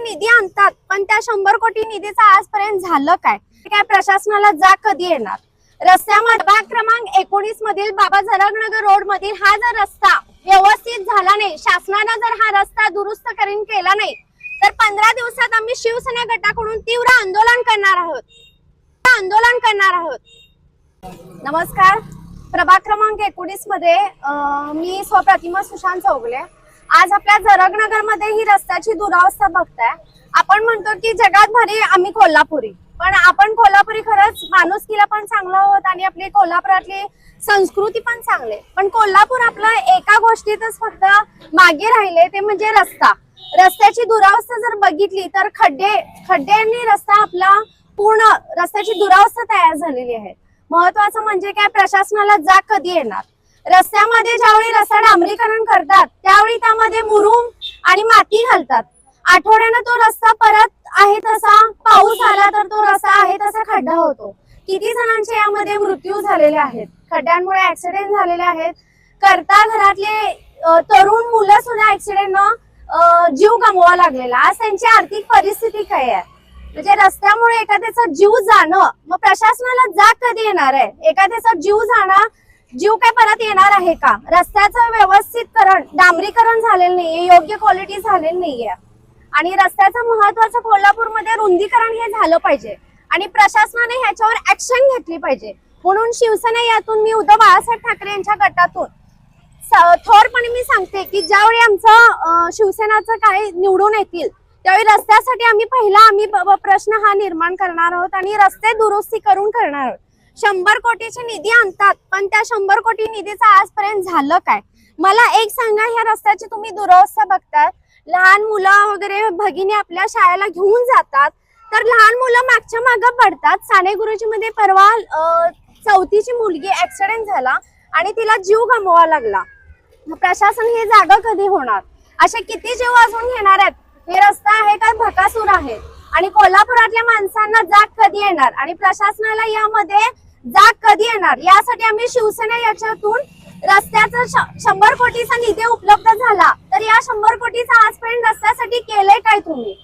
निधी आणतात, पण त्या 100 कोटी निधीचं आजपर्यंत झालं काय? प्रशासनाला जाग कधी येणार? रस्त्यामध्ये भाग क्रमांक 19 मधील बाबा झरगनगर रोड मधील हा जर रस्ता व्यवस्थित झाला नाही, शासनाने जर हा रस्ता दुरुस्त करून केला नाही, तर 15 दिवसात आम्ही शिवसेना गटाकडून तीव्र आंदोलन करणार आहोत। नमस्कार, प्रभाग क्रमांक 19 मध्ये मी स्वप्रतिमा सुशांत चौगले। आज आपल्या झरगनगर मध्ये ही रस्त्याची दुरावस्था बघताय। आपण म्हणतो की जगात भारी आम्ही कोल्हापुरी, पण आपण कोल्हापुरी खरंच माणुसकीला पण चांगलं आहोत आणि आपली कोल्हापुरातली संस्कृती पण चांगली, पण कोल्हापूर आपलं एका गोष्टीतच फक्त मागे राहिले, ते म्हणजे रस्ता। रस्त्याची दुरावस्था जर बघितली तर खड्ड्यांनी रस्ता आपला पूर्ण रस्त्याची दुरावस्था तयार झालेली आहे। महत्वाचं म्हणजे काय, प्रशासनाला जाग कधी येणार? रस्त्यामध्ये ज्यावेळी रस्ता डांबरीकरण करतात त्यावेळी त्यामध्ये मुरुम आणि माती घालतात, आठवड्यानं तो रस्ता परत आहे तसा, पाऊस आला तर तो रस्ता आहे तसा खड्डा होतो। किती जणांचे यामध्ये मृत्यू झालेले आहेत, खड्ड्यांमुळे ऍक्सिडेंट झालेले आहेत। करता घरातले तरुण मुलं सुद्धा ऍक्सिडेंटनं जीव गमवावा लागलेला। आज त्यांची आर्थिक परिस्थिती काय आहे? म्हणजे रस्त्यामुळे एखाद्याचा जीव जाणं, मग प्रशासनाला जाग कधी येणार आहे? एखाद्याचा जीव काय परत येणार आहे का? रस्त्याचं व्यवस्थितकरण, डांबरीकरण झालेलं नाहीये, योग्य क्वालिटी झालेली नाहीये, आणि रस्त्याचं महत्वाचं कोल्हापूरमध्ये रुंदीकरण हे झालं पाहिजे आणि प्रशासनाने ह्याच्यावर ऍक्शन घेतली पाहिजे। म्हणून शिवसेना यातून मी उद्धव बाळासाहेब ठाकरे यांच्या गटातून थोरपणे मी सांगते की ज्यावेळी आमचं शिवसेनाचं काही निवडून येतील त्यावेळी रस्त्यासाठी आम्ही प्रश्न हा निर्माण करणार आहोत आणि रस्ते दुरुस्ती करून करणार आहोत। 100 कोटीची निधी आणतात, पण त्या 100 कोटी निधीचं आजपर्यंत झालं काय? मला एक सांगा, ह्या रस्त्याची तुम्ही दुरावस्था बघताय, लहान मुलं वगैरे भगिनी आपल्या शाळेला घेऊन जातात, तर लहान मुलं मागच्या मागे पडतात। साने गुरुजी मध्ये परवा 4थीची मुलगी ऍक्सिडेंट झाला आणि तिला जीव गमवावा लागला। प्रशासन हे जागा कधी होणार? असे किती जीव अजून घेणार आहेत? हे रस्ता आहे का भकासूर आहे? आणि कोल्हापुरातल्या माणसांना जाग कधी येणार आणि प्रशासनाला यामध्ये जाग कधी येणार? यासाठी आम्ही शिवसेना याच्यातून रस्त्याचा 100 कोटीचा निधी उपलब्ध झाला, तर या 100 कोटीचा आजपर्यंत रस्त्यासाठी केले काय तुम्ही?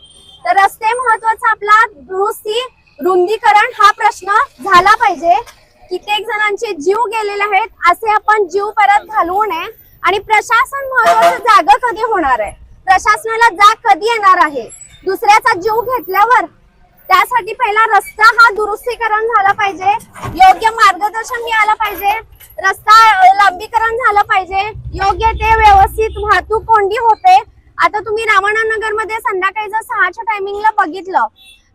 तर रस्ते महत्वाचा, आपला दुरुस्ती रुंदीकरण हा प्रश्न झाला पाहिजे। कित्येक जणांचे जीव गेलेले आहेत, असे आपण जीव परत घालवू नये। आणि प्रशासन महत्वाचं, जागा कधी होणार आहे? प्रशासनाला जाग कधी येणार आहे? दुसऱ्याचा जीव घेतल्यावर त्यासाठी पहिला रस्ता हा दुरुस्तीकरण झाला पाहिजे, योग्य मार्गदर्शन मिळालं पाहिजे, रस्ता लांबीकरण झालं पाहिजे, योग्य ते व्यवस्थित वाहतूक कोंडी होते। आता तुम्ही रामानगर मध्ये संध्याकाळी जर 6च्या टायमिंगला बघितलं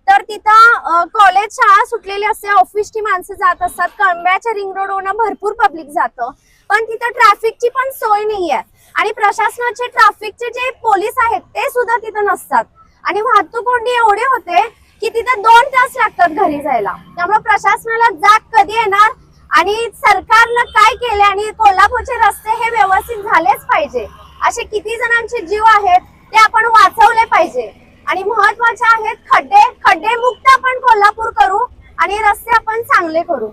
तर तिथं कॉलेज शाळा सुटलेली असते, ऑफिसची माणसं जात असतात, कळंब्याच्या रिंग रोडवरून भरपूर पब्लिक जातं, पण तिथं ट्रॅफिकची पण सोय नाहीये आणि प्रशासनाचे ट्रॅफिकचे जे पोलीस आहेत ते सुद्धा तिथं नसतात आणि वाहतूक कोंडी एवढे होते की तिथं 2 तास लागतात घरी जायला। त्यामुळे प्रशासनाला जाग कधी येणार आणि सरकारनं काय केले आणि कोल्हापूरचे रस्ते हे व्यवस्थित झालेच पाहिजे। असे किती जणांचे जीव आहेत ते आपण वाचवले पाहिजे आणि महत्वाचे आहेत खड्डे मुक्त आपण कोल्हापूर करू आणि रस्ते आपण चांगले करू।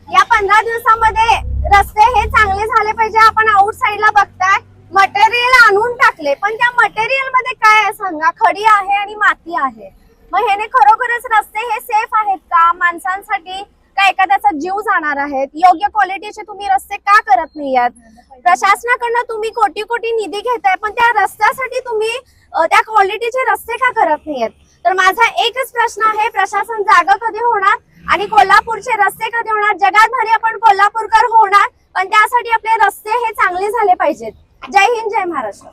या 15 दिवसामध्ये रस्ते हे चांगले झाले पाहिजे। आपण आउट साइडला बघताय मटेरियल आणून टाकले, पण त्या मटेरियल मध्ये काय आहे सांगा? खडी आहे आणि माती आहे। मग ह्याने खरोखरच रस्ते हे सेफ आहेत का? माणसांसाठी का एखाद्याचा जीव जाणार आहेत? योग्य क्वालिटीचे तुम्ही रस्ते का करत नाहीयेत? प्रशासनाकडनं तुम्ही कोटी कोटी निधी घेताय, पण त्या रस्त्यासाठी तुम्ही त्या क्वालिटीचे रस्ते का करत नाहीयेत? तर माझा एकच प्रश्न आहे, प्रशासन जागा कधी होणार आणि कोल्हापूरचे रस्ते कधी होणार? जगात भारी आपण कोल्हापूरकर होणार, पण त्यासाठी आपले रस्ते हे चांगले झाले पाहिजेत। जय हिंद, जय महाराष्ट्र।